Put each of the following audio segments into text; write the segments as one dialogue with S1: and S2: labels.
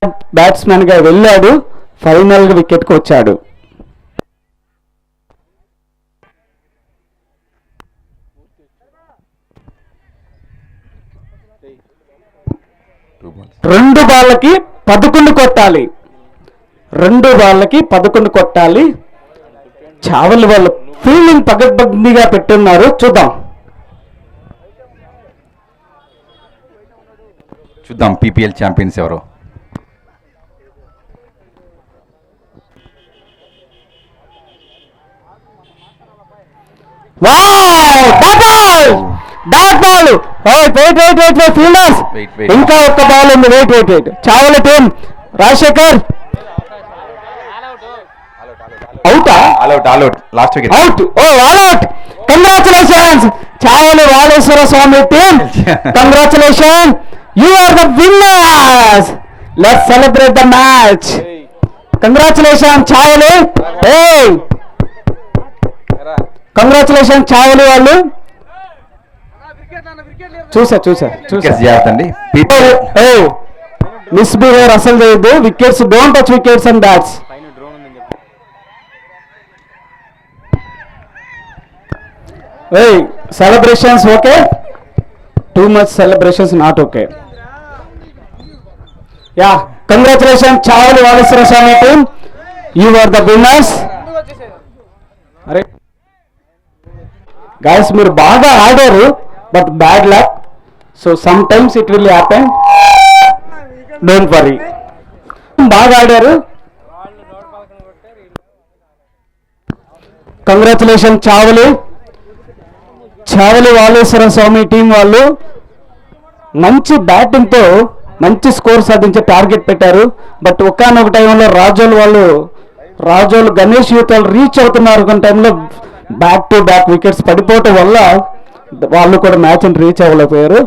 S1: బ్యాట్స్మెన్గా వెళ్ళాడు, ఫైనల్గా వికెట్కి వచ్చాడు. రెండు బాళ్ళకి 11 కొట్టాలి, 2 బాళ్ళకి 11 కొట్టాలి. చావలి వాళ్ళు ఫీల్డింగ్ పగడ్బందీగా పెట్టున్నారు, చూద్దాం.
S2: పీపీఎల్ ఛాంపియన్స్ ఎవరు.
S1: ఇంకా ఒక్క బాల్ ఉంది. Wait Chavali team. Rajasekhar out. Congratulations Chavali Valeswara Swamy team, congratulation, you are the winners. Let's celebrate the match. Congratulation Chavali. Congratulation Chavali వాళ్ళు. చూసా మిస్బిహేవ్ అసలు చేయొద్దు. Wickets, don't touch wickets and bats. Celebrations okay, too much celebrations not okay. Ya, congratulation Chavali Valeswara Swamy team, you are the winners. అరే guys, మీరు బాగా ఆడారు, but bad luck. So sometimes it will happen, don't worry. బాగా ఆడారు. Congratulation Chavali Valeswara Swamy team వాళ్ళు మంచి బ్యాటింగ్తో మంచి score సాధించే టార్గెట్ పెట్టారు. బట్ ఒక్కనొక టైంలో రాజోలు గణేష్ యూత్ వాళ్ళు రీచ్ అవుతున్నారు. కొన్ని టైంలో బ్యాక్ టు బ్యాక్ వికెట్స్ పడిపోవటం వల్ల వాళ్ళు కూడా మ్యాచ్ రీచ్ అవ్వలేకపోయారు.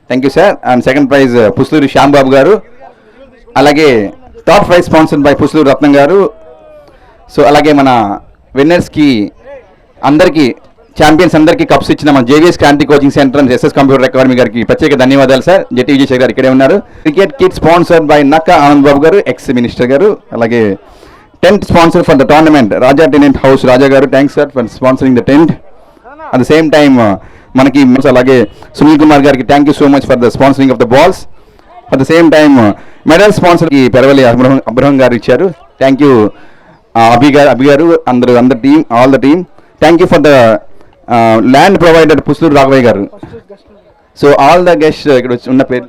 S2: Thank you sir. And second prize Pusluri Shyambabu garu, అలాగే third prize sponsored by Pusluri Ratnam garu. So అలాగే మన విన్నర్స్కి అందరికీ, ఛాంపియన్స్ అందరికీ కప్స్ ఇచ్చిన మన JVS Kranti coaching centre and SS computer academy గారికి ప్రత్యేక ధన్యవాదాలు సార్. జెట్టి విజయశేఖర్ గారు ఇక్కడే ఉన్నారు. Cricket kit sponsored by Nakka Anand Babu garu, ex minister garu. అలాగే tent sponsor for the tournament Raja tenant house Raja garu, thanks sir for sponsoring the tent. At the same time మనకి అలాగే సునీల్ కుమార్ గారికి thank you so much for the sponsoring of the balls. At the same time medal స్పాన్సర్కి పెరవలి అబ్రహం గారు ఇచ్చారు. Thank you Abhi garu, అందరు team, all the team. Thank you for the land provider Pusluru Raghavaiah garu. So all the guest ఇక్కడ ఉన్న పేరు,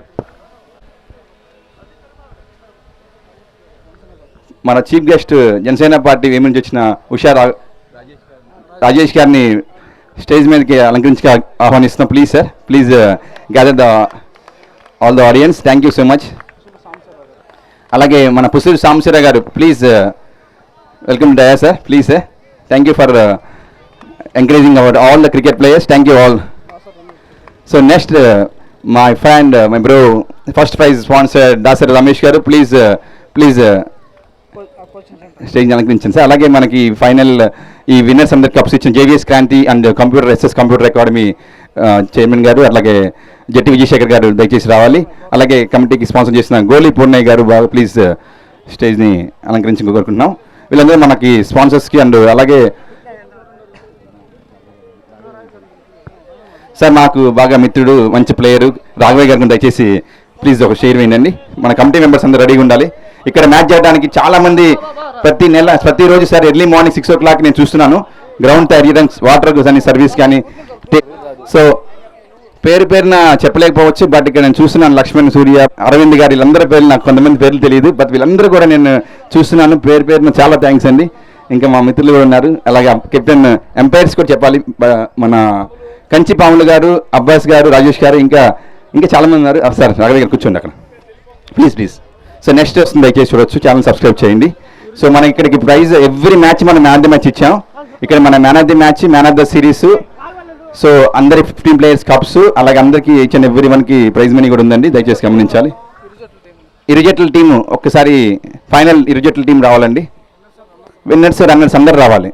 S2: మన chief guest Janasena party ఏమి నుంచి వచ్చిన ఉషా రాజేష్ గారిని స్టేజ్ మీదకి అలంకరించి ఆహ్వానిస్తున్నాం. Please sir, please gather the all the audience. Thank you so much. అలాగే మన పుస్లూరు సాంబశివరావు గారు, please welcome dia sir, please sir. Thank you for encouraging all the cricket players. Thank you all. So next my friend, my bro, first prize sponsor Dasar Ramesh garu, please stage alankarinchandi sir. Alage manaki final ee winners అందరికి cups ఇచ్చిన JVS Kranti and SS computer academy chairman గారు, అలాగే జెట్టి విజయశేఖర్ గారు దయచేసి రావాలి. అలాగే కమిటీకి sponsor చేసిన గోలి పూర్ణయ్య గారు, బాగా ప్లీజ్ స్టేజ్ని అలంకరించి కోరుకుంటున్నాం. వీళ్ళందరూ మనకి స్పాన్సర్స్కి. అండ్ అలాగే సార్ నాకు బాగా మిత్రుడు, మంచి ప్లేయరు రాఘవయ్య గారికి దయచేసి ప్లీజ్ ఒక షేర్ వేయండి. మన కమిటీ మెంబర్స్ అందరూ రెడీగా ఉండాలి. ఇక్కడ మ్యాచ్ చేయడానికి చాలామంది ప్రతిరోజు సార్ ఎర్లీ మార్నింగ్ 6 o'clock నేను చూస్తున్నాను. గ్రౌండ్ తయారు చేయడం, వాటర్ కానీ సర్వీస్ కానీ. సో పేరున చెప్పలేకపోవచ్చు, బట్ ఇక్కడ నేను చూస్తున్నాను లక్ష్మణ్, సూర్య, అరవింద్ గారు, వీళ్ళందరి పేర్లు నాకు కొంతమంది పేర్లు తెలియదు, బట్ వీళ్ళందరూ కూడా నేను చూస్తున్నాను. పేరున చాలా థ్యాంక్స్ అండి. ఇంకా మా మిత్రులు కూడా ఉన్నారు. అలాగే కెప్టెన్ ఎంపైర్స్ కూడా చెప్పాలి, మన కంచి పాములు గారు, అబ్బాస్ గారు, రాజేష్ గారు, ఇంకా చాలామంది ఉన్నారు. సార్ రాఘవ గారు కూర్చోండి అక్కడ ప్లీజ్. సో నెక్స్ట్ వస్తుంది, దయచేసి చూడొచ్చు, ఛానల్ సబ్స్క్రైబ్ చేయండి. సో మనం ఇక్కడికి ప్రైజ్ ఎవ్రీ మ్యాచ్ మనం మ్యాన్ ఆఫ్ ది మ్యాచ్ ఇచ్చాం. ఇక్కడ మన man of the match, man of the series. So అందరి 15 players కప్స్, అలాగే అందరికీ ఈచ్ అండ్ ఎవ్రీ వన్కి ప్రైజ్ మనీ కూడా ఉందండి, దయచేసి గమనించాలి. ఇరుజట్ల టీము ఒక్కసారి ఫైనల్ ఇరుజట్ల టీం రావాలండి. విన్నర్స్ రన్నర్స్ అందరు రావాలి.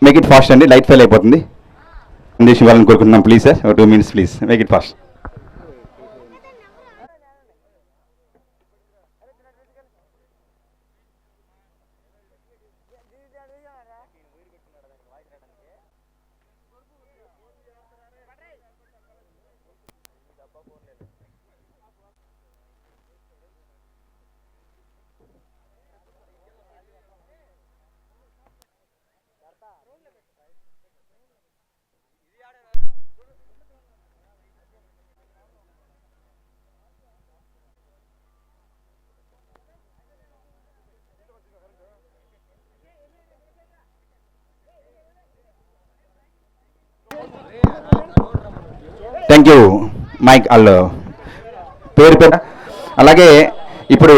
S2: మేక్ ఇట్ ఫాస్ట్ అండి, లైట్ ఫెయిల్ అయిపోతుంది. సందేశం ఇవ్వాలని కోరుకుంటున్నాం. Please sir, 2 minutes please, make it fast. Thank you mic వాళ్ళు పేరు. అలాగే ఇప్పుడు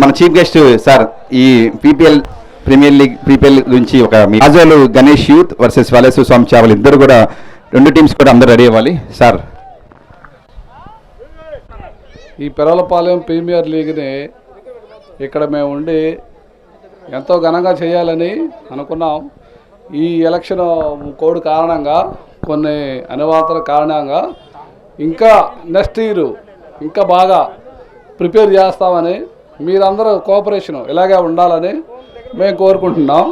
S2: మన చీఫ్ గెస్ట్ సార్ ఈ ప్రీమియర్ లీగ్ గురించి ఒక రాజోలు గణేష్ యూత్ వర్సెస్ వలసు స్వామి చావల్ ఇద్దరు కూడా రెండు టీమ్స్ కూడా అందరూ రెడీ అవ్వాలి సార్.
S3: ఈ పెరవలపాలెం ప్రీమియర్ లీగ్ని ఇక్కడ మేము ఉండి ఎంతో ఘనంగా చేయాలని అనుకున్నాం. ఈ ఎలక్షన్ కోడ్ కారణంగా కొన్ని అనివార్తల కారణంగా ఇంకా నెక్స్ట్ ఇయర్ ఇంకా బాగా ప్రిపేర్ చేస్తామని మీరందరూ కోఆపరేషన్ ఇలాగే ఉండాలని మేము కోరుకుంటున్నాం.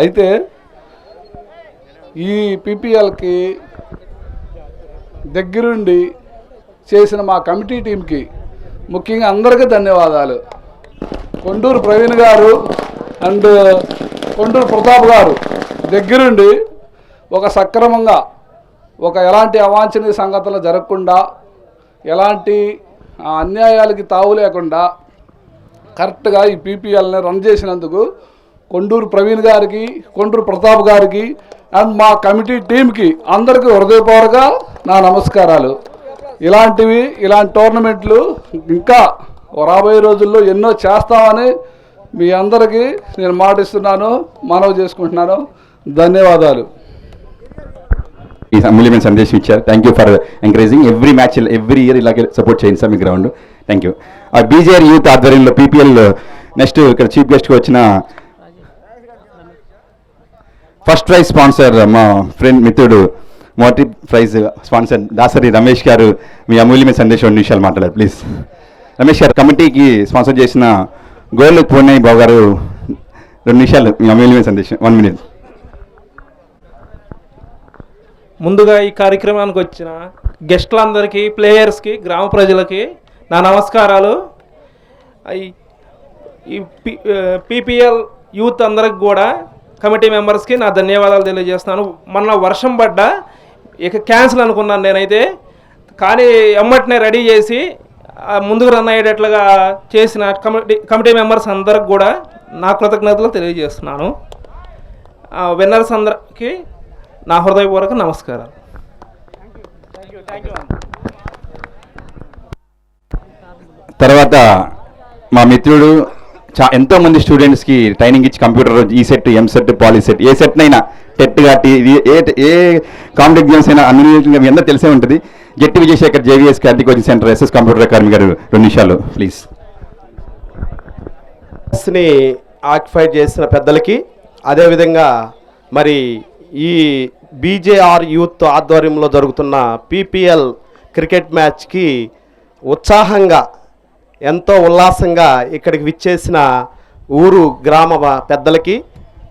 S3: అయితే ఈ పీపీఎల్కి దగ్గరుండి చేసిన మా కమిటీ టీంకి ముఖ్యంగా అందరికీ ధన్యవాదాలు. కొండూరు ప్రవీణ్ గారు అండ్ కొండూరు ప్రతాప్ గారు దగ్గరుండి ఒక సక్రమంగా ఎలాంటి అవాంఛనీయ సంగతులు జరగకుండా ఎలాంటి అన్యాయాలకి తావు లేకుండా కరెక్ట్గా ఈ పీపీఎల్ని రన్ చేసినందుకు కొండూరు ప్రవీణ్ గారికి, కొండూరు ప్రతాప్ గారికి అండ్ మా కమిటీ టీంకి అందరికీ హృదయపూర్వక నా నమస్కారాలు. ఇలాంటి టోర్నమెంట్లు ఇంకా రాబోయే రోజుల్లో ఎన్నో చేస్తామని మీ అందరికీ నేను మాటిస్తున్నాను, మనవి చేసుకుంటున్నాను. ధన్యవాదాలు.
S2: ఈ అమూల్యమైన సందేశం ఇచ్చారు. Thank you for encouraging every match every year ఇలాగే సపోర్ట్ చేయండి sir me ground. Thank you. BJR youth ఆధ్వర్యంలో పీపీఎల్ నెక్స్ట్ ఇక్కడ చీఫ్ గెస్ట్గా వచ్చిన ఫస్ట్ ప్రైజ్ స్పాన్సర్ మా ఫ్రెండ్ మిత్రుడు మొదటి ప్రైజ్ స్పాన్సర్ దాసరి రమేష్ గారు మీ అమూల్యమైన సందేశం 2 నిమిషాలు మాట్లాడారు ప్లీజ్. రమేష్ గారు కమిటీకి స్పాన్సర్ చేసిన గోర్లు పూర్ణయ్య బాబు గారు 2 నిమిషాలు మీ అమూల్యమైన సందేశం 1 minute.
S4: ముందుగా ఈ కార్యక్రమానికి వచ్చిన గెస్టులందరికీ, ప్లేయర్స్కి, గ్రామ ప్రజలకి నా నమస్కారాలు. ఈ పీపీఎల్ యూత్ అందరికి కూడా కమిటీ మెంబర్స్కి నా ధన్యవాదాలు తెలియజేస్తున్నాను. మొన్న వర్షం పడ్డా ఇక క్యాన్సిల్ అనుకున్నాను నేనైతే, కానీ ఎమ్మటినే రెడీ చేసి ముందుకు రన్ అయ్యేటట్లుగా చేసిన కమిటీ మెంబర్స్ అందరికి కూడా నా కృతజ్ఞతలు తెలియజేస్తున్నాను. విన్నర్స్ అందరికి నా హృదయపూర్వక నమస్కారాలు.
S2: తర్వాత మా మిత్రుడు ఎంతోమంది స్టూడెంట్స్కి ట్రైనింగ్ ఇచ్చి కంప్యూటర్ ఈ సెట్, ఎం సెట్, పాలీ సెట్, ఏ సెట్నైనా టెట్ కాటి ఏ కాంపిటేటివ్ ఎగ్జామ్స్ అయినా అన్ని మీ అందరూ తెలిసే ఉంటుంది. Jetti Vijayasekhar JVS Karthi coaching centre SS computer academy garu 2 నిమిషాలు ప్లీజ్.
S5: ని ఆక్యుపై చేసిన పెద్దలకి, అదేవిధంగా మరి ఈ బీజేఆర్ యూత్ ఆధ్వర్యంలో జరుగుతున్న పీపీఎల్ క్రికెట్ మ్యాచ్కి ఉత్సాహంగా ఎంతో ఉల్లాసంగా ఇక్కడికి విచ్చేసిన ఊరు గ్రామ పెద్దలకి,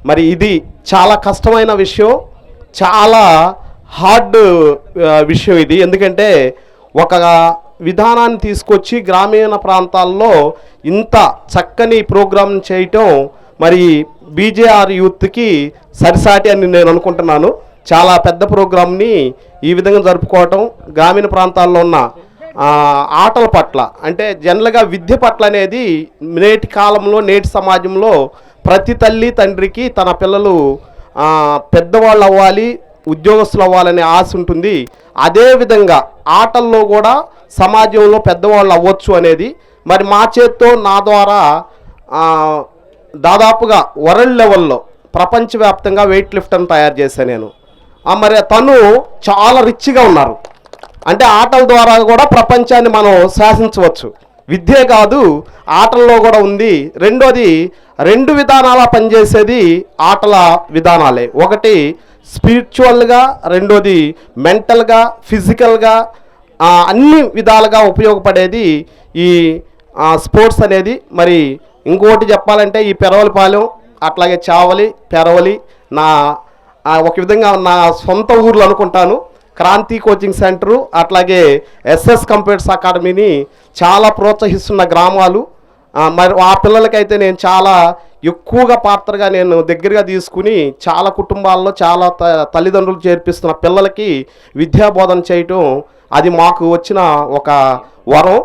S5: మరి ఇది చాలా కష్టమైన విషయం, చాలా హార్డ్ విషయం ఇది. ఎందుకంటే ఒక విధానాన్ని తీసుకొచ్చి గ్రామీణ ప్రాంతాల్లో ఇంత చక్కని ప్రోగ్రాం చేయటం మరి బీజేఆర్ యూత్కి సరిసాటి అని నేను అనుకుంటున్నాను. చాలా పెద్ద ప్రోగ్రామ్ని ఈ విధంగా జరుపుకోవటం, గ్రామీణ ప్రాంతాల్లో ఉన్న ఆటల పట్ల, అంటే జనరల్గా విద్య పట్ల అనేది నేటి కాలంలో, నేటి సమాజంలో ప్రతి తల్లి తండ్రికి తన పిల్లలు పెద్దవాళ్ళు అవ్వాలి, ఉద్యోగస్తులు అవ్వాలనే ఆశ ఉంటుంది. అదేవిధంగా ఆటల్లో కూడా సమాజంలో పెద్దవాళ్ళు అవ్వచ్చు అనేది మరి మా చేత్తో నా ద్వారా దాదాపుగా వరల్డ్ లెవెల్లో ప్రపంచవ్యాప్తంగా వెయిట్ లిఫ్టర్ని తయారు చేశాను నేను. మరి తను చాలా రిచ్గా ఉన్నారు. అంటే ఆటల ద్వారా కూడా ప్రపంచాన్ని మనం శాసించవచ్చు. విద్యే కాదు, ఆటల్లో కూడా ఉంది. రెండోది, 2 విధానాల పనిచేసేది ఆటల విధానాలే. ఒకటి స్పిరిచువల్గా, రెండోది మెంటల్గా, ఫిజికల్గా, అన్ని విధాలుగా ఉపయోగపడేది ఈ స్పోర్ట్స్ అనేది. మరి ఇంకోటి చెప్పాలంటే ఈ పెరవలిపాలెం, అట్లాగే చావలి, పెరవలి నా ఒక విధంగా నా సొంత ఊర్లు అనుకుంటాను. క్రాంతి కోచింగ్ సెంటరు అట్లాగే ఎస్ఎస్ కంప్యూటర్స్ అకాడమీని చాలా ప్రోత్సహిస్తున్న గ్రామాలు. మరి ఆ పిల్లలకైతే నేను చాలా ఎక్కువగా పాత్రగా నేను దగ్గరగా తీసుకుని చాలా కుటుంబాల్లో చాలా తల్లిదండ్రులు చేర్పిస్తున్న పిల్లలకి విద్యాబోధన చేయటం అది మాకు వచ్చిన ఒక వరం.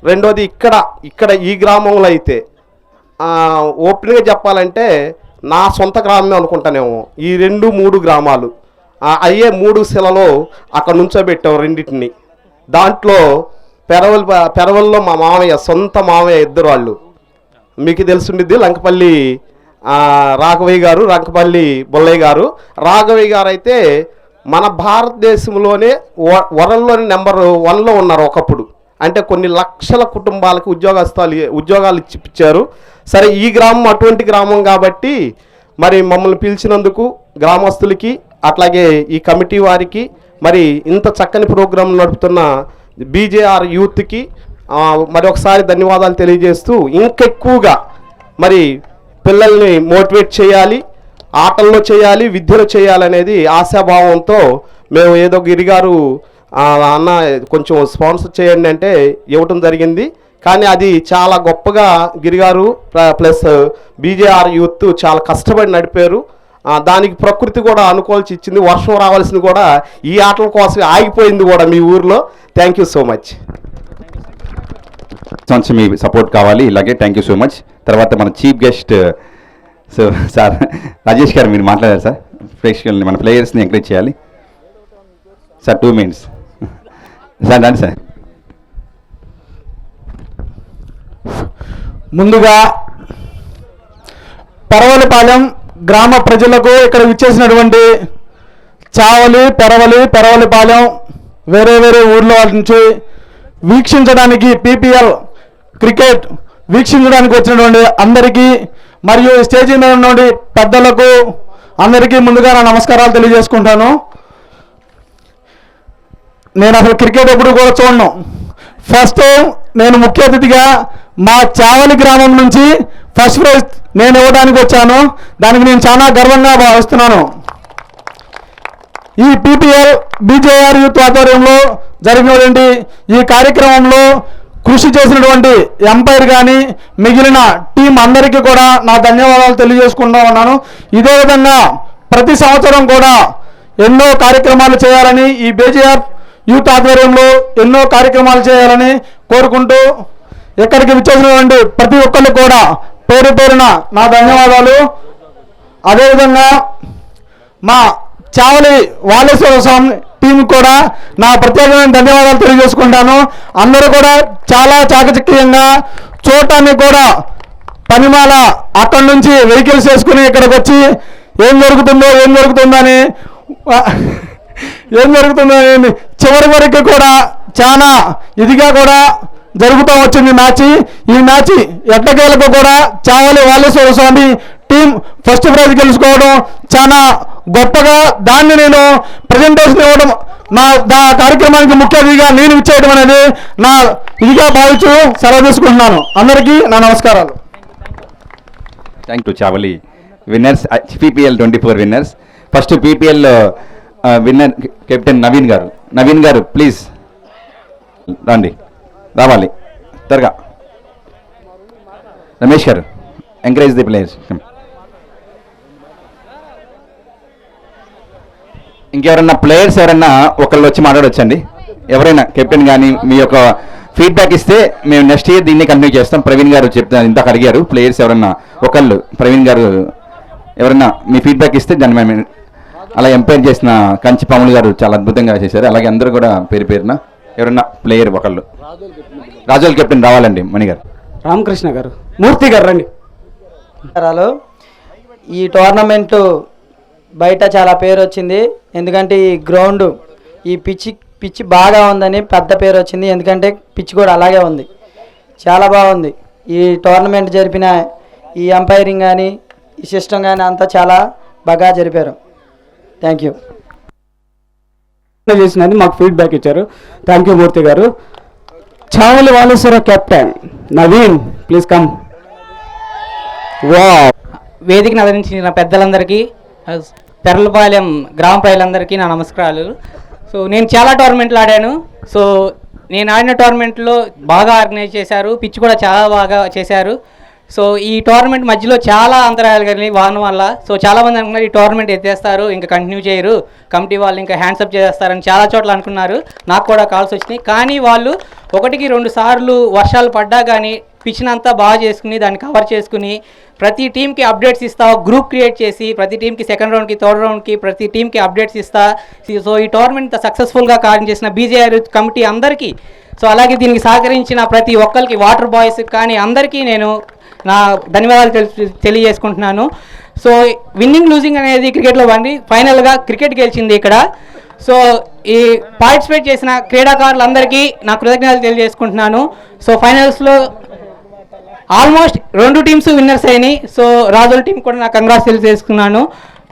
S5: రెండోది ఇక్కడ ఈ గ్రామంలో అయితే ఓపెన్గా చెప్పాలంటే నా సొంత గ్రామమే అనుకుంటానేమో. ఈ 2-3 గ్రామాలు అయ్యే 3 శిలలో అక్కడ నుంచోబెట్టాం రెండింటిని. దాంట్లో పెరవల్లో మా మామయ్య, సొంత మామయ్య ఇద్దరు వాళ్ళు మీకు తెలుసుండిద్ది, లంకపల్లి రాఘవయ్య గారు, రంకపల్లి బొల్లయ్య గారు. రాఘవయ్య గారు అయితే మన భారతదేశంలోనే వరల్డ్లోనే నెంబర్ 1లో ఉన్నారు ఒకప్పుడు. అంటే కొన్ని లక్షల కుటుంబాలకు ఉద్యోగాలు ఇప్పించారు. సరే, ఈ గ్రామం అటువంటి గ్రామం కాబట్టి మరి మమ్మల్ని పిలిచినందుకు గ్రామస్తులకి అట్లాగే ఈ కమిటీ వారికి మరి ఇంత చక్కని ప్రోగ్రాం నడుపుతున్న బీజేఆర్ యూత్కి మరి ఒకసారి ధన్యవాదాలు తెలియజేస్తూ, ఇంకెక్కువగా మరి పిల్లల్ని మోటివేట్ చేయాలి, ఆటల్లో చేయాలి, విద్యలో చేయాలనేది ఆశాభావంతో మేము ఏదో గిరిగారు అన్న కొంచెం స్పాన్సర్ చేయండి అంటే ఇవ్వటం జరిగింది. కానీ అది చాలా గొప్పగా గిరిగారు ప్లస్ బీజేఆర్ యూత్ చాలా కష్టపడి నడిపారు. దానికి ప్రకృతి కూడా అనుకూలించి ఇచ్చింది. వర్షం రావాల్సింది కూడా ఈ ఆటల కోసం ఆగిపోయింది కూడా మీ ఊర్లో. Thank you so much.
S2: సంవత్సరం మీ సపోర్ట్ కావాలి ఇలాగే. Thank you so much. తర్వాత మన chief guest so sir Rajesh గారు మీరు మాట్లాడారు సార్. ప్రేక్షకుల్ని మన ప్లేయర్స్ని ఎంకరేజ్ చేయాలి సార్. 2 minutes sir. రండి సార్.
S1: ముందుగా పరవలిపాలెం గ్రామ ప్రజలకు ఇక్కడ విచ్చేసినటువంటి చావలి, పెరవలిపాలెం వేరే ఊర్ల నుంచి వీక్షించడానికి పీపీఎల్ క్రికెట్ వీక్షించడానికి వచ్చినటువంటి అందరికీ మరియు స్టేజీ మీద ఉన్నటువంటి పెద్దలకు అందరికీ ముందుగా నా నమస్కారాలు తెలియజేసుకుంటాను. నేను అసలు క్రికెట్ ఎప్పుడు కూడా చూడను. ఫస్ట్ నేను ముఖ్య అతిథిగా మా చావలి గ్రామం నుంచి ఫస్ట్ ప్రైజ్ నేను ఇవ్వడానికి వచ్చాను. దానికి నేను చాలా గర్వంగా భావిస్తున్నాను. ఈ పీపీఎల్ బీజేఆర్ యూత్ ఆధ్వర్యంలో జరిగినటువంటి ఈ కార్యక్రమంలో కృషి చేసినటువంటి ఎంపైర్ కానీ మిగిలిన టీం అందరికీ కూడా నా ధన్యవాదాలు తెలియజేసుకుంటూ ఉన్నాను. ఇదే విధంగా ప్రతి సంవత్సరం కూడా ఎన్నో కార్యక్రమాలు చేయాలని, ఈ బీజేఆర్ యూత్ ఆధ్వర్యంలో ఎన్నో కార్యక్రమాలు చేయాలని కోరుకుంటూ ఇక్కడికి విచ్చేసినటువంటి ప్రతి ఒక్కళ్ళు కూడా పేరున నా ధన్యవాదాలు. అదేవిధంగా మా చావలి వాలేశ్వర స్వామి టీం కూడా నా ప్రత్యేకమైన ధన్యవాదాలు తెలియజేసుకుంటాను. అందరూ కూడా చాలా చాకచక్యంగా చూడటానికి కూడా పనిమాల అక్కడి నుంచి వెహికల్స్ వేసుకుని ఇక్కడికి వచ్చి ఏం జరుగుతుందో అని చివరి వరకు కూడా చాలా ఇదిగా కూడా జరుగుతూ వచ్చింది మ్యాచ్. ఈ మ్యాచ్ ఎట్టకేలకు కూడా Chavali Valeswara Swamy team first prize గెలుచుకోవడం చాలా గొప్పగా, దాన్ని నేను ప్రజెంటేషన్ ఇవ్వడం నా కార్యక్రమానికి ముఖ్య అతిథిగా నేను ఇచ్చేయడం అనేది నా ఇదిగా భావించు సెలవు తీసుకుంటున్నాను. అందరికీ నా నమస్కారాలు.
S2: Thank you Chavali winners, PPL 24 winners. First PPL winner captain Naveen గారు ప్లీజ్ రావాలి త్వరగా. రమేష్ గారు ఎంకరేజ్ ది ప్లేయర్స్. ఇంకెవరన్నా ప్లేయర్స్ ఎవరన్నా ఒకళ్ళు వచ్చి మాట్లాడొచ్చండి. ఎవరైనా కెప్టెన్ కానీ మీ యొక్క ఫీడ్బ్యాక్ ఇస్తే మేము నెక్స్ట్ ఇయర్ దీన్ని కంటిన్యూ చేస్తాం. ప్రవీణ్ గారు చెప్తాను, ఇందాక అడిగారు ప్లేయర్స్ ఎవరన్నా ఒకళ్ళు. ప్రవీణ్ గారు ఎవరన్నా మీ ఫీడ్బ్యాక్ ఇస్తే దాన్ని మేము అలా ఎంపైర్ చేసిన కంచి పాములు గారు చాలా అద్భుతంగా చేశారు. అలాగే అందరూ కూడా పేరున ఎవరన్నా ప్లేయర్ ఒకళ్ళు. రాజోల్ కెప్టెన్ రావాలండి. మణి గారు,
S1: రామకృష్ణ గారు, మూర్తి గారు రండి.
S6: ఈ టోర్నమెంటు బయట చాలా పేరు వచ్చింది. ఎందుకంటే ఈ గ్రౌండ్ ఈ పిచ్ బాగా ఉందని పెద్ద పేరు వచ్చింది. ఎందుకంటే పిచ్ కూడా అలాగే ఉంది, చాలా బాగుంది. ఈ టోర్నమెంట్ జరిపిన ఈ ఎంపైరింగ్ కానీ ఈ సిస్టమ్ కానీ అంతా చాలా బాగా జరిపారు. Thank you.
S1: చేసినది మాకు ఫీడ్బ్యాక్ ఇచ్చారు. Thank you Murthy garu. Chavali Valeswara captain Naveen please come.
S7: వేదికను అలంకరించిన పెద్దలందరికీ, పెరలపాలెం గ్రామ ప్రజలందరికీ నా నమస్కారాలు. సో నేను చాలా టోర్నమెంట్లు ఆడాను. సో నేను ఆడిన టోర్నమెంట్లో బాగా ఆర్గనైజ్ చేశారు, పిచ్ కూడా చాలా బాగా చేశారు. సో ఈ టోర్నమెంట్ మధ్యలో చాలా అంతరాయాలు కలిగి వాన వల్ల సో చాలామంది అనుకున్నారు ఈ టోర్నమెంట్ ఎత్తేస్తారు, ఇంకా కంటిన్యూ చేయరు, కమిటీ వాళ్ళు ఇంకా హ్యాండ్సప్ చేస్తారని చాలా చోట్ల అనుకున్నారు. నాకు కూడా కాల్స్ వచ్చినాయి. కానీ వాళ్ళు 1-2 సార్లు వర్షాలు పడ్డా కానీ పిచ్నంతా బాగా చేసుకుని దాన్ని కవర్ చేసుకుని ప్రతి టీంకి అప్డేట్స్ ఇస్తా, గ్రూప్ క్రియేట్ చేసి ప్రతి టీంకి సెకండ్ రౌండ్కి థర్డ్ రౌండ్కి ప్రతి టీంకి అప్డేట్స్ ఇస్తా. సో ఈ టోర్నమెంట్ సక్సెస్ఫుల్గా కార్యం చేసిన బీజేఆర్ కమిటీ అందరికీ, సో అలాగే దీనికి సహకరించిన ప్రతి ఒక్కరికి, వాటర్ బాయ్స్కి కానీ అందరికీ నేను నా ధన్యవాదాలు తెలియజేసుకుంటున్నాను. సో విన్నింగ్ లూజింగ్ అనేది క్రికెట్లో బండి, ఫైనల్గా క్రికెట్ గెలిచింది ఇక్కడ. సో ఈ పార్టిసిపేట్ చేసిన క్రీడాకారులందరికీ నా కృతజ్ఞతలు తెలియజేసుకుంటున్నాను. సో ఫైనల్స్లో ఆల్మోస్ట్ 2 టీమ్స్ విన్నర్స్ అయినాయి. సో రాజుల టీం కూడా నాకు కంగ్రాట్స్ తెలియజేసుకున్నాను.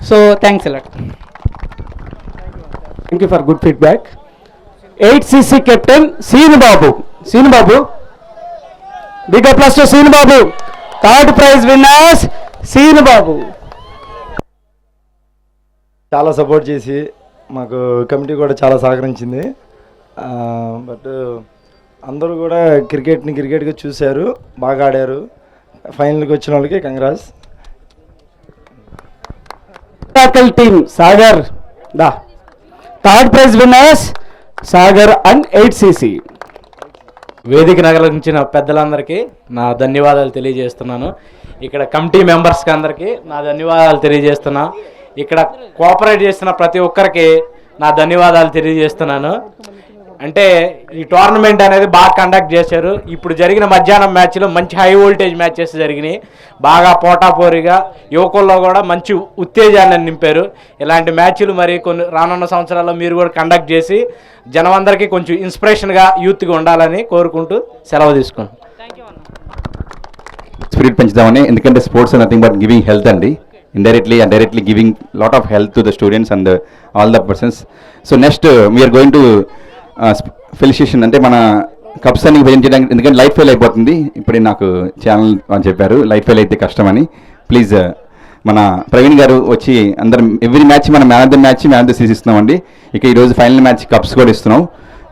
S7: So thanks a lot.
S1: Thank you for good feedback. 8cc captain Seenubabu. Seenubabu, big plus to Seenubabu. Third prize winners Seenubabu.
S8: చాలా సపోర్ట్ చేసి మాకు కమిటీ కూడా చాలా సహకరించింది. బట్ అందరూ కూడా క్రికెట్గా చూశారు, బాగా ఆడారు. ఫైనల్కి వచ్చిన వాళ్ళకి కంగ్రాట్స్.
S1: టీమ్ సాగర్ దా third prize winners Sagar and 8cc.
S9: వేదిక నగరించిన పెద్దలందరికీ నా ధన్యవాదాలు తెలియజేస్తున్నాను. ఇక్కడ కమిటీ మెంబర్స్కి అందరికీ నా ధన్యవాదాలు తెలియజేస్తున్నా. ఇక్కడ కోఆపరేట్ చేసిన ప్రతి ఒక్కరికి నా ధన్యవాదాలు తెలియజేస్తున్నాను. అంటే ఈ టోర్నమెంట్ అనేది బాగా కండక్ట్ చేశారు. ఇప్పుడు జరిగిన మధ్యాహ్నం మ్యాచ్లో మంచి హై వోల్టేజ్ మ్యాచెస్ జరిగినాయి, బాగా పోటాపోరిగా యువకుల్లో కూడా మంచి ఉత్తేజాన్ని నింపారు. ఇలాంటి మ్యాచ్లు మరి కొన్ని రానున్న సంవత్సరాల్లో మీరు కూడా కండక్ట్ చేసి జనం అందరికీ కొంచెం ఇన్స్పిరేషన్గా యూత్గా ఉండాలని కోరుకుంటూ సెలవు తీసుకుంటాం.
S2: స్పిరిట్ పెంచుదామని, ఎందుకంటే sports nothing but giving health అండి. indirectly and directly giving lot of help to the students and all the persons. So next we are going to felicitation అంటే మన కప్స్ అన్ని ప్రజెంట్ చేయడానికి, ఎందుకంటే లైట్ ఫెయిల్ అయిపోతుంది. ఇప్పుడే నాకు ఛానల్ అని చెప్పారు లైట్ ఫెయిల్ అయితే కష్టమని. ప్లీజ్ మన ప్రవీణ్ గారు వచ్చి అందరం ఎవ్రీ మ్యాచ్ మనం man of the match, man of the series ఇస్తున్నామండి. ఇక ఈరోజు ఫైనల్ మ్యాచ్ కప్స్ కూడా ఇస్తున్నాం.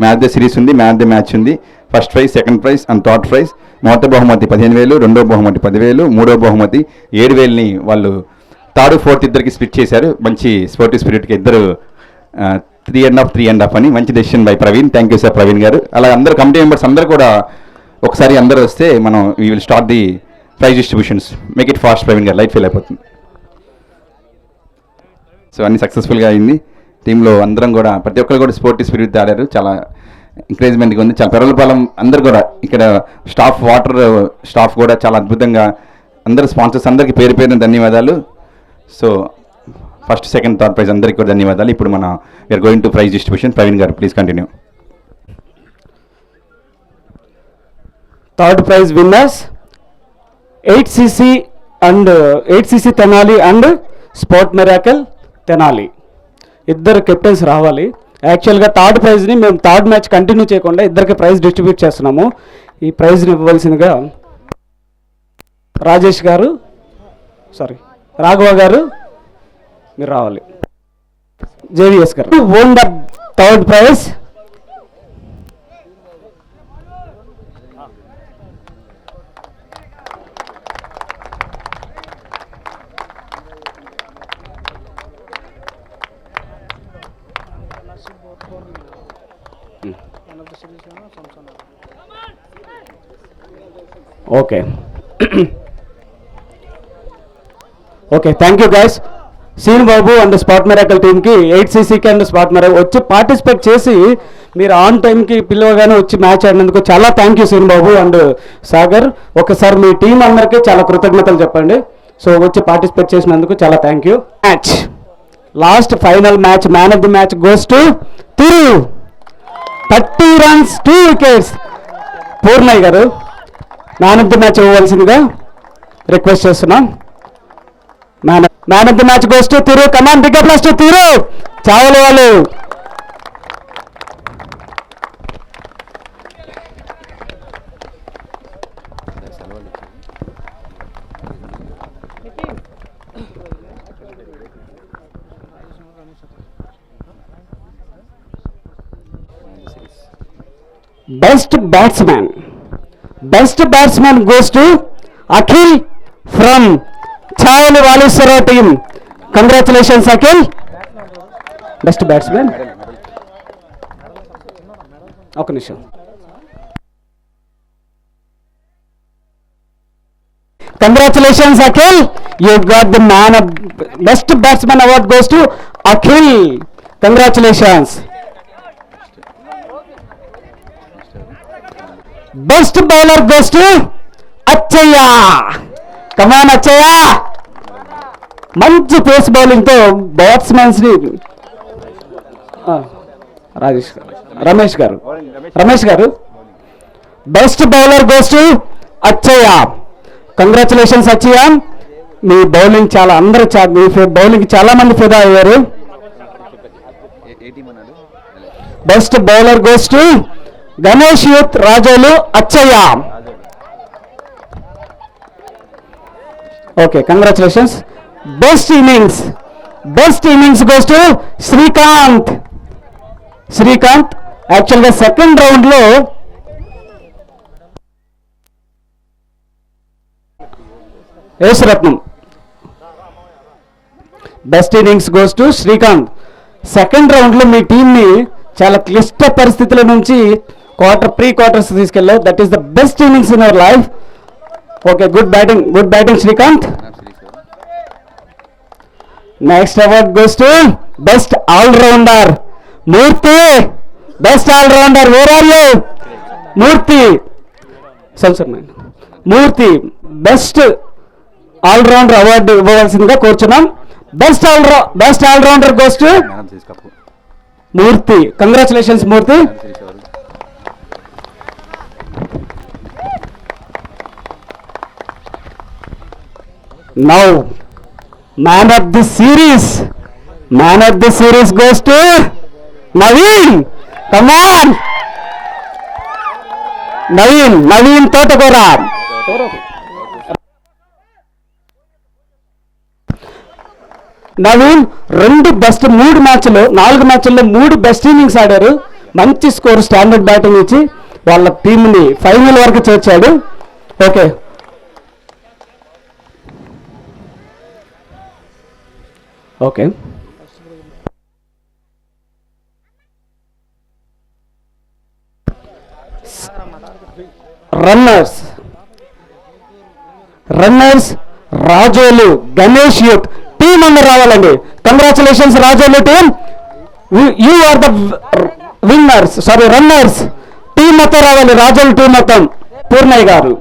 S2: మ్యాన్ ఆఫ్ ద సిరీస్ ఉంది, మ్యాన్ ఆఫ్ ద మ్యాచ్ ఉంది. First prize, second prize and third prize. మొదటి బహుమతి 15,000, రెండో బహుమతి 10,000, మూడో బహుమతి 7,000ని వాళ్ళు థర్డ్ ఫోర్త్ ఇద్దరికి స్ప్లిట్ చేశారు. మంచి స్పోర్టివ్ స్పిరిట్కి ఇద్దరు 3.5 అని మంచి decision by Praveen. Thank you sir Praveen గారు. అలా అందరు కమిటీ మెంబర్స్ అందరూ కూడా ఒకసారి అందరూ వస్తే మనం we will start the prize distributions. Make it fast Praveen గారు, లైట్ ఫెయిల్ అయిపోతుంది. సో అన్ని సక్సెస్ఫుల్గా అయింది. టీంలో అందరం కూడా ప్రతి ఒక్కరు కూడా స్పోర్టివ్ స్పిరిట్ ఆడారు. చాలా ఎంకరేజ్మెంట్గా ఉంది. చాలా పెరలపాలెం అందరు కూడా ఇక్కడ స్టాఫ్, వాటర్ స్టాఫ్ కూడా చాలా అద్భుతంగా, అందరు స్పాన్సర్స్ అందరికీ పేరు పేరున ధన్యవాదాలు. So first, second, third prize అందరికీ కూడా ధన్యవాదాలు. ఇప్పుడు మన we are going to prize distribution. Praveen garu please continue.
S1: Third prize winners 8cc and 8cc Tenali and sport miracle Tenali. ఇద్దరు కెప్టెన్స్ రావాలి. యాక్చువల్గా థర్డ్ ప్రైజ్ని మేము థర్డ్ మ్యాచ్ కంటిన్యూ చేయకుండా ఇద్దరికి ప్రైజ్ డిస్ట్రిబ్యూట్ చేస్తున్నాము. ఈ ప్రైజ్ని ఇవ్వవలసిందిగా రాజేష్ గారు, రాఘవ గారు మీరు రావాలి. జేవిఎస్ గారు won the third prize. Okay okay, thank you guys. సీన్ బాబు అండ్ స్పాట్ మిరాకల్ టీమ్కి 8cc అండ్ స్పాట్ మిరాకల్ వచ్చి పార్టిసిపేట్ చేసి మీరు ఆన్ టైంకి పిలవగానే వచ్చి మ్యాచ్ ఆడినందుకు చాలా థ్యాంక్ యూ సీన్ బాబు అండ్ సాగర్. ఒకసారి మీ టీం అందరికీ చాలా కృతజ్ఞతలు చెప్పండి. సో వచ్చి పార్టిసిపేట్ చేసినందుకు చాలా thank you. Match last final match, man of the match goes to Thiru. 30 runs 2 wickets. Purnaiah garu man of the match ఇవ్వవలసిందిగా రిక్వెస్ట్ చేస్తున్నాం. Man of the match goes to Thiru. Come on, big plus to Thiru. Chavala వాళ్ళు best batsmen. Best batsmen goes to Akhil from Chavali Valeswararao team. Congratulations Akhil. Best batsmen. ఒక నిమిషం. Congratulations, Akhil. You got the man of best batsman award goes to Akhil. Congratulations. Best bowler goes to Achaya. Come on, Achaya. మంచి pace బౌలింగ్తో batsmens ని Ramesh garu best bowler goes to Achaiah. Congratulations Achaiah. మీ bowling చాలా మీ bowling చాలా మంది ఫిదా అయ్యారు. Best bowler goes to Ganesh youth Razole Achaiah. Okay, congratulations. Best innings goes to Srikanth. యాక్చువల్గా సెకండ్ రౌండ్ లో Yesuratnam. Best innings goes to Srikanth. Second round లో మీ టీంని చాలా క్లిష్ట పరిస్థితుల నుంచి ప్రీ క్వార్టర్స్ తీసుకెళ్ళావు. That is the best innings in our life. Okay, good batting Srikanth. Next award goes to best all rounder Murthy. Best all rounder where are you? Murthy. Best all rounder award ఇవ్వవలసిందిగా కోరుచున్నాం. Best all rounder goes to Murthy. Congratulations Murthy. Now man of the series goes to Naveen. Come on Naveen Thotakura. Naveen 4 మ్యాచ్ల్లో 3 best innings ఆడారు. మంచి score, standard batting ఇచ్చి వాళ్ళ టీంని final వరకు చేర్చాడు. Okay, runners Razole Ganesh youth team అందరు రావాలండి. Congratulations Razole team. You are the runners team మొత్తం రావాలి. రాజోలు టీం మొత్తం. పూర్ణయ్య గారు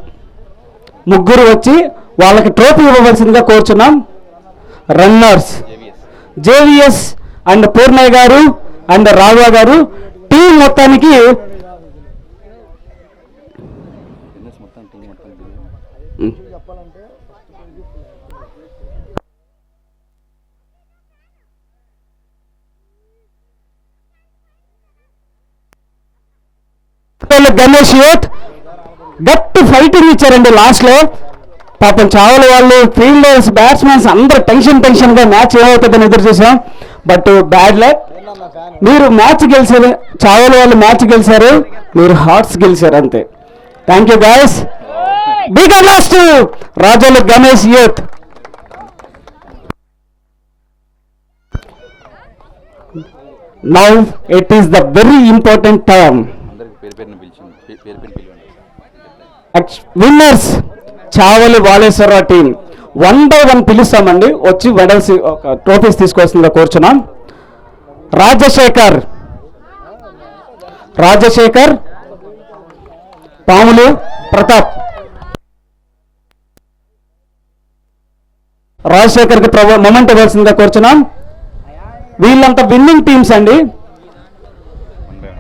S1: ముగ్గురు వచ్చి వాళ్ళకి ట్రోఫీ ఇవ్వవలసిందిగా కోరుచున్నాం. రన్నర్స్ జేవిఎస్ అండ్ పూర్ణయ్య గారు అండ్ రాఘవ గారు టీం మొత్తానికి గణేష్ యూత్ గట్టి ఫైటింగ్ ఇచ్చారండి లాస్ట్ లో. పాపం చావలి వాళ్ళు ఫీల్డర్స్ బ్యాట్స్మెన్స్ అందరూ టెన్షన్ గా మ్యాచ్ ఏమవుతుందని ఎదురు చూసాం. But bad luck. మీరు మ్యాచ్ గెలిచారు, చావలి వాళ్ళు మ్యాచ్ గెలిచారు, మీరు హార్ట్స్ గెలిచారు అంతే. Thank you guys. Big applause to Rajolu Ganesh youth. Now it is the very important term. Winners Chavali Valeswararao team 1 by 1 పిలుస్తామండి. వచ్చి మెడల్స్ ట్రోఫీస్ తీసుకోవాల్సిందిగా కోరుచున్నాం. రాజశేఖర్ పాములు ప్రతాప్. రాజశేఖర్కి మొమెంట్ ఇవ్వాల్సిందిగా కోరుచున్నాం. వీళ్ళంతా విన్నింగ్ టీమ్స్ అండి.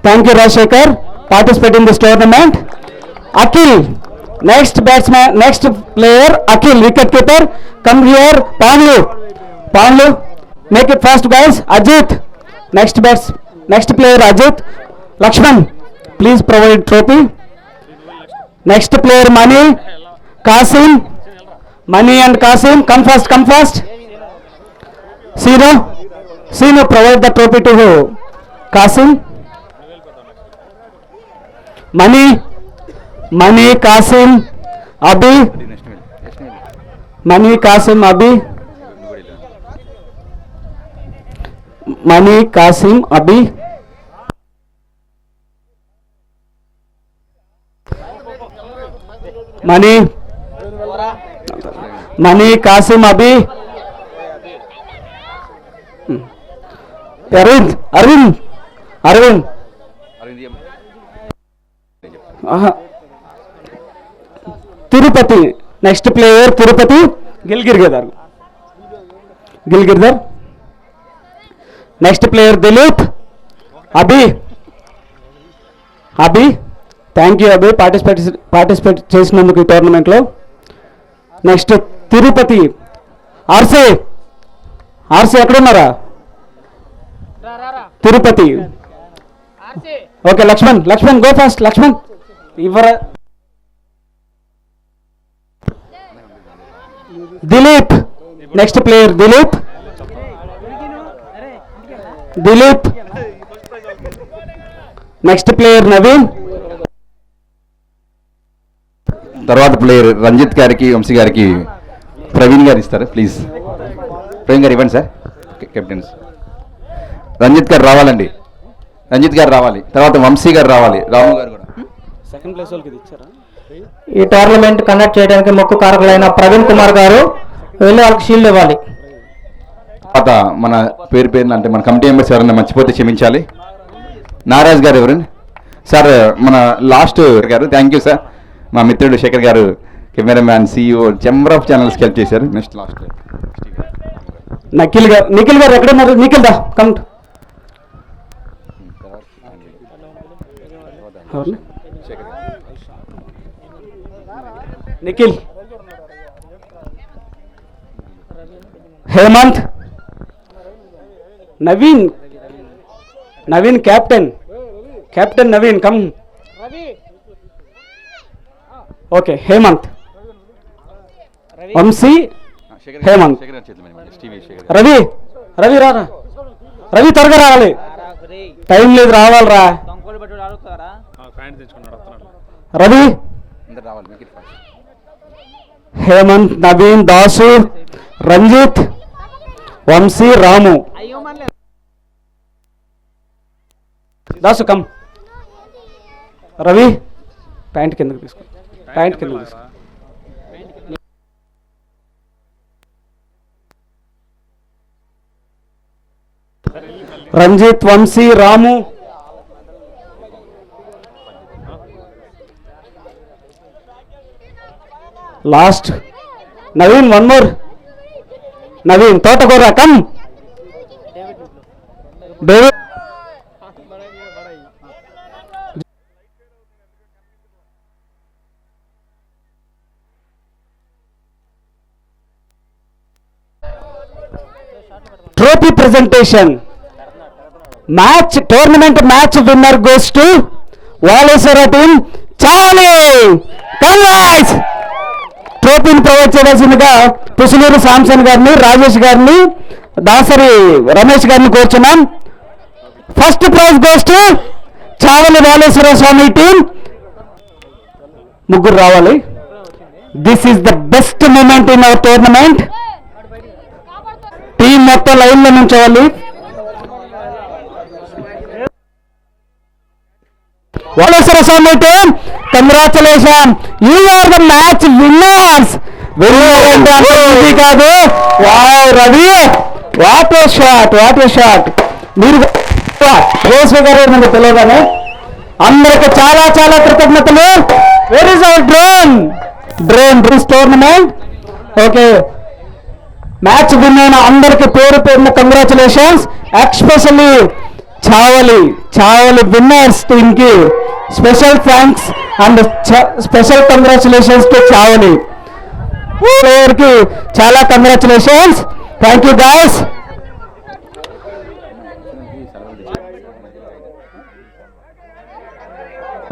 S1: Thank you Rajasekhar participate in this tournament. Akhil next player Akhil, wicket keeper. Come here. పాన్లు make it fast guys. Ajith next player Ajith. Lakshman please provide trophy. Next player Mani and Kasim. Come fast. Seenu provide the trophy to Kasim. Mani Kasim Abhi, Mani Kasim Abhi, Mani Kasim Abhi, Mani Kasim Abhi, Aravind Tirupati. Next player Tirupati Gilgiridhar. Next player Dileep. Abhi thank you Abhi participate చేసినందుకు ఈ టోర్నమెంట్లో. Next Tirupati RC ఎక్కడున్నారా? Tirupati. Okay Lakshman go fast. Lakshman ఇవ్వరా. Dileep next player Dileep. Next player Naveen.
S2: తర్వాత player Ranjith గారికి వంశీ గారికి ప్రవీణ్ గారు ఇస్తారు. ప్లీజ్ ప్రవీణ్ గారు ఇవ్వండి సార్. కెప్టెన్స్ రంజిత్ గారు రావాలండి. తర్వాత వంశీ గారు రావాలి. రాము గారు కూడా.
S1: సెకండ్ ప్లేస్ వాళ్ళకి ఇచ్చారా?
S6: ఈ టోర్నమెంట్ కండక్ట్ చేయడానికి ముఖ్య కారకులైన ప్రవీణ్ కుమార్ గారు వెళ్ళి వాళ్ళకి షీల్డ్ ఇవ్వాలి.
S2: తర్వాత మన పేరున అంటే మన కమిటీ మెంబర్స్ ఎవరైనా మర్చిపోతే క్షమించాలి. నారాజ్ గారు ఎవరండి సార్? మన లాస్ట్ గారు. Thank you sir. మా మిత్రుడు Sekhar garu cameraman, CEO, chamber of ఛానల్స్కి హెల్ప్ చేశారు. నెక్స్ట్ లాస్ట్
S1: నిఖిల్ గారు ఎక్కడున్నారు? నిఖిల్ దా కౌంట్. Nikhil, Hemanth, Naveen captain Naveen come. Okay Hemanth, Vamsi, Hemanth, Ravi రారా. రవి త్వరగా రావాలి, టైం లేదు, రావాలరా. రవి, హేమంత్, నవీన్, దాసు, రంజిత్, వంశీ, రాము. దాసు కమ్. రవి ప్యాంట్ కిందకి తీసుకో. Ranjith, Vamsi, Ramu. Last Naveen. One more Naveen. Thotakura come. David. Trophy presentation. Tournament match winner goes to Valeswara team Chavali. Congrats. ట్రోఫీని ప్రొవైడ్ చేయవలసిందిగా పుసులూరు శాంసన్ గారిని, రాజేష్ గారిని, దాసరి రమేష్ గారిని కోరుచున్నాం. First prize goes to Chavali Valeswara Swamy team. ముగ్గురు రావాలి. This is the best moment in our tournament. Team మొత్తం లైన్లో నుంచోవాలి. Valeswara Swamy team, congratulation, you are the match winners. ఇది కాదు. Wow Ravi, what a shot. మీరు రేసు గారు నన్ను తెలియగానే అందరికి చాలా చాలా కృతజ్ఞతలు. Where is our drone this tournament. Okay, match win అయిన అందరికి పేరున congratulations. Especially Chavali winners team కి special thanks and special congratulations to Chavali player కి చాలా కంగ్రాచులేషన్స్. Thank you guys.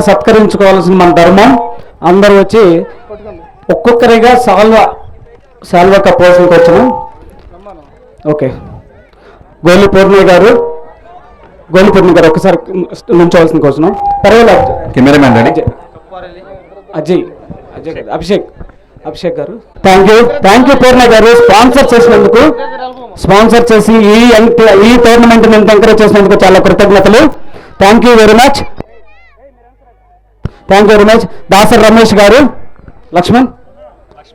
S1: సత్కరించుకోవాల్సిన మన ధర్మం. అందరూ వచ్చి ఒక్కొక్కరిగా సాల్వా కప్పోవాల్సిందికి వచ్చినాం. ఓకే, గోలి పూర్ణయ్య గారు, గోలిపూర్ణి గారు ఒకసారి నుంచోవాల్సిన కోసం పర్వాలేదు.
S2: Cameraman ready.
S1: అజయ్ గారు, అభిషేక్ గారు, థ్యాంక్ యూ పూర్ణ గారు స్పాన్సర్ చేసినందుకు, స్పాన్సర్ చేసి ఈ టోర్నమెంట్ నేను ఎంకరేజ్ చేసినందుకు చాలా కృతజ్ఞతలు. Thank you very much. Dasar Ramesh garu, Lakshman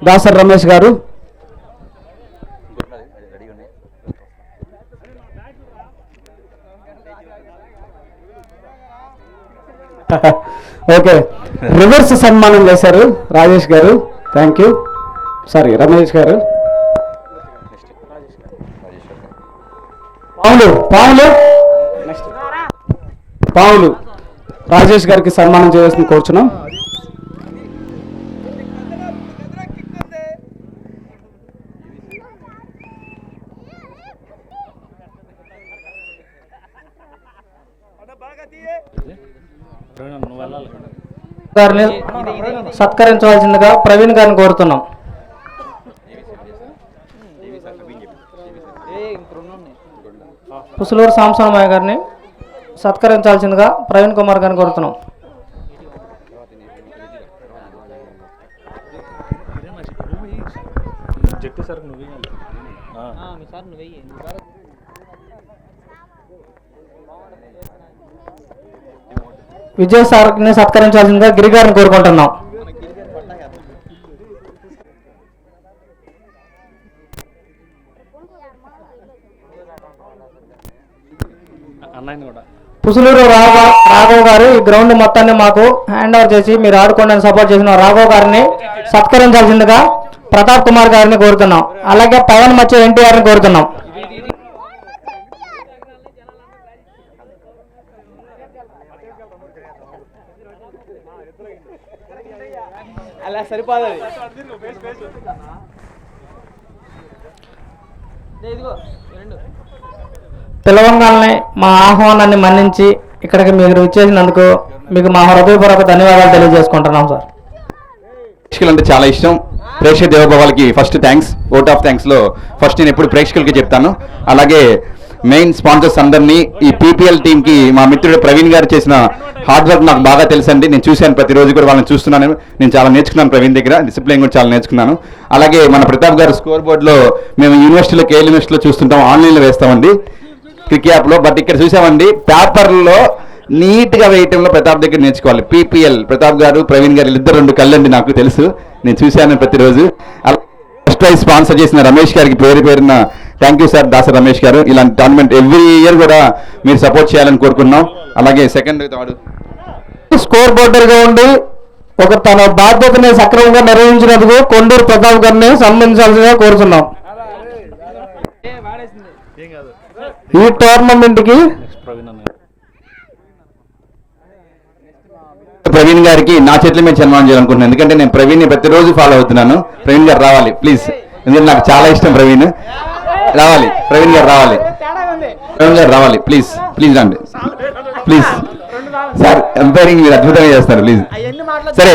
S1: Dasari Ramesh గారు, ఓకే రివర్స్ సన్మానం చేశారు రాజేష్ గారు, థ్యాంక్ యూ. సారీ రమేష్ గారు. పావులు రాజేష్ గారికి సన్మానం చేయాల్సింది కోరుచున్నాం.
S6: గారిని సత్కరించవలసిందిగా ప్రవీణ్ గారిని కోరుతున్నాం. పుసులూరు సాంసనమయ్య గారిని సత్కరించాల్సిందిగా ప్రవీణ్ కుమార్ గారిని కోరుతున్నాం. విజయ్ సార్ని సత్కరించాల్సిందిగా గిరి గారిని కోరుకుంటున్నాం. పుసులూరు రాఘవ్ గారు ఈ గ్రౌండ్ మొత్తాన్ని మాకు హ్యాండ్ ఓవర్ చేసి మీరు ఆడుకోండి సపోర్ట్ చేసిన రాఘవ్ గారిని సత్కరించాల్సిందిగా ప్రతాప్ కుమార్ గారిని కోరుతున్నాం. అలాగే పవన్ మచ్చ ఎన్టీఆర్ని కోరుతున్నాం.
S7: అలా సరిపోదు.
S6: పిలవంగానే మా ఆహ్వానాన్ని మన్నించి ఇక్కడికి మీరు ఇచ్చేసినందుకు మీకు మా హృదయపూర్వక ధన్యవాదాలు తెలియజేసుకుంటున్నాం సార్.
S2: ప్రేక్షకులు అంటే చాలా ఇష్టం. ప్రేక్షక దేవభావాలకి ఫస్ట్ థ్యాంక్స్. ఓట్ ఆఫ్ థ్యాంక్స్లో ఫస్ట్ నేను ఎప్పుడు ప్రేక్షకులకి చెప్తాను. అలాగే మెయిన్ స్పాన్సర్స్ అందరినీ, ఈ పీపీఎల్ టీంకి మా మిత్రుడు ప్రవీణ్ గారు చేసిన హార్డ్ వర్క్ నాకు బాగా తెలుసండి. నేను చూశాను, ప్రతిరోజు కూడా వాళ్ళని చూస్తున్నాను. నేను చాలా నేర్చుకున్నాను ప్రవీణ్ దగ్గర, డిసిప్లిన్ కూడా చాలా నేర్చుకున్నాను. అలాగే మన ప్రతాప్ గారు స్కోర్ బోర్డులో మేము యూనివర్సిటీలో కేఎల్ యూనివర్సిటీలో చూస్తుంటాం, ఆన్లైన్లో వేస్తామండి క్రిక్ యాప్లో. బట్ ఇక్కడ చూసామండి పేపర్లో నీట్గా వేయటంలో ప్రతాప్ దగ్గర నేర్చుకోవాలి. పీపీఎల్ ప్రతాప్ గారు ప్రవీణ్ గారు ఇద్దరు రెండు కళ్ళండి, నాకు తెలుసు, నేను చూశాను ప్రతిరోజు. ఫస్ట్ ప్రైజ్ స్పాన్సర్ చేసిన రమేష్ గారికి పేరున thank you sir, Dasari Ramesh గారు. ఇలాంటి టోర్నమెంట్ ఎవ్రీ ఇయర్ కూడా మీరు సపోర్ట్ చేయాలని కోరుకున్నాం. అలాగే సెకండ్ థర్డ్
S1: స్కోర్ బోర్డర్గా ఉండి తన బాధ్యతని సక్రమంగా నిర్వహించినందుకు కొండూరు ప్రతాప్ గారిని సన్మానించాల్సిందిగా కోరుతున్నాం. ఈ టోర్నమెంట్కి
S2: ప్రవీణ్ గారికి నా చేతుల మీద సన్మానం చేయాలనుకుంటున్నాను. ఎందుకంటే నేను ప్రవీణ్ని ప్రతిరోజు ఫాలో అవుతున్నాను. ప్రవీణ్ గారు రావాలి ప్లీజ్, ఎందుకంటే నాకు చాలా ఇష్టం ప్రవీణ్. రావాలి ప్రవీణ్ గారు, రావాలి ప్లీజ్ రండి ప్లీజ్. సార్ ఎంపైరింగ్ మీరు అద్భుతంగా చేస్తారు ప్లీజ్. సరే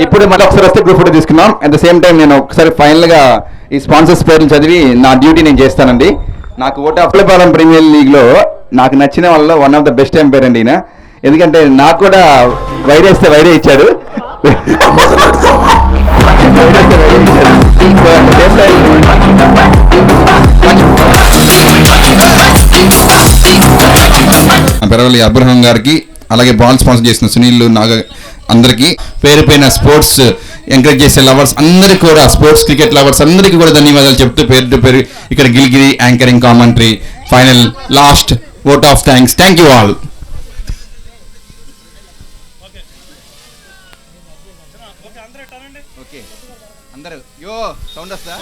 S2: ఇప్పుడు మళ్ళీ ఒకసారి వస్తే గ్రూప్ ఫోటో తీసుకున్నాం. అట్ ద సేమ్ టైం నేను ఒకసారి ఫైనల్గా ఈ స్పాన్సర్స్ పేర్లు చదివి నా డ్యూటీ నేను చేస్తానండి. నాకు ఓట్ ఆఫ్ పాలెం ప్రీమియర్ లీగ్లో నాకు నచ్చిన వాళ్ళలో one of the best umpire అండి ఈయన. ఎందుకంటే నాకు కూడా వైరేస్తే వైరే ఇచ్చాడు.
S10: పెరవల్లి అబ్రహం గారికి, అలాగే బాల్ స్పాన్సర్ చేసిన సునీల్ నాగ అందరికీ పేరు పైన స్పోర్ట్స్ ఎంకరేజ్ చేసే లవర్స్ అందరికీ కూడా, స్పోర్ట్స్ క్రికెట్ లవర్స్ అందరికీ కూడా ధన్యవాదాలు చెప్తూ పేరు టు పేరు ఇక్కడ Giligiri anchoring commentary final last vote of thanks. Thank you all.
S2: అందరూ సౌండ్ వస్తా.